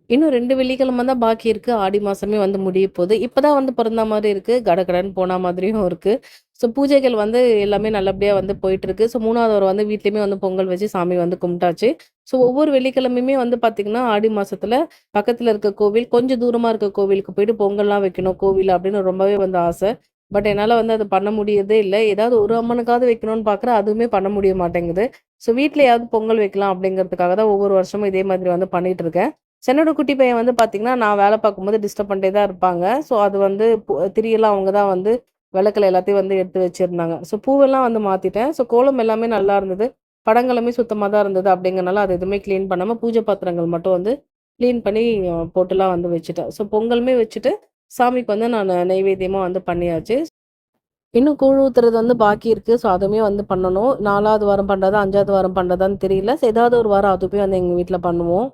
இன்னும் 2 வெள்ளிக்கிழமை தான் பாக்கி இருக்கு. ஆடி மாசமே வந்து முடிய போது. இப்பதான் வந்து பிறந்த மாரி இருக்கு. கடகடன்னு போன மாதிரியும் இருக்கு. ஸோ பூஜைகள் வந்து எல்லாமே நல்லபடியா வந்து போயிட்டுருக்கு. ஸோ 3வது வாரம் வந்து வீட்லயுமே வந்து பொங்கல் வச்சு சாமி வந்து கும்பிட்டாச்சு. ஸோ ஒவ்வொரு வெள்ளிக்கிழமையுமே வந்து பார்த்தீங்கன்னா, ஆடி மாசத்துல பக்கத்துல இருக்க கோவில், கொஞ்சம் தூரமா இருக்க கோவிலுக்கு போயிட்டு பொங்கல்லாம் வைக்கணும் கோவில்ல அப்படின்னு ரொம்பவே வந்து ஆசை. பட் என்னால வந்து அது பண்ண முடியறதே இல்ல. ஏதாவது ஒரு அம்மனுக்காவது வைக்கணும்னு பார்க்குறேன். அதுவுமே பண்ண முடிய மாட்டேங்குது. ஸோ வீட்லயாவது பொங்கல் வைக்கலாம் அப்படிங்கிறதுக்காக தான் ஒவ்வொரு வருஷமும் இதே மாதிரி வந்து பண்ணிட்டு இருக்கேன். என்னோட குட்டி பையன் வந்து பார்த்தீங்கன்னா, நான் வேலை பார்க்கும்போது டிஸ்டர்ப் பண்ணிட்டே தான் இருப்பாங்க. ஸோ அது வந்து திரியெல்லாம் அவங்க தான் வந்து விளக்குல எல்லாத்தையும் வந்து எடுத்து வச்சிருந்தாங்க. ஸோ பூவெல்லாம் வந்து மாத்திட்டேன். ஸோ கோலம் எல்லாமே நல்லா இருந்தது. படங்களுமே சுத்தமா தான் இருந்தது அப்படிங்கிறனால அது எதுவுமே கிளீன் பண்ணாம பூஜை பாத்திரங்கள் மட்டும் வந்து கிளீன் பண்ணி போட்டுலாம் வந்து வச்சுட்டேன். ஸோ பொங்கலுமே வச்சுட்டு, சாமிக்கு வந்து நானு நெய்வேத்தியமா வந்து பண்ணியாச்சு. இன்னும் கூழ் ஊத்துறது வந்து பாக்கி இருக்கு. ஸோ அதுவுமே வந்து பண்ணணும். 4வது வாரம் பண்றதா, 5வது வாரம் பண்றதான்னு தெரியல. ஏதாவது ஒரு வாரம் அதுவுமே வந்து எங்க வீட்ல பண்ணுவோம்.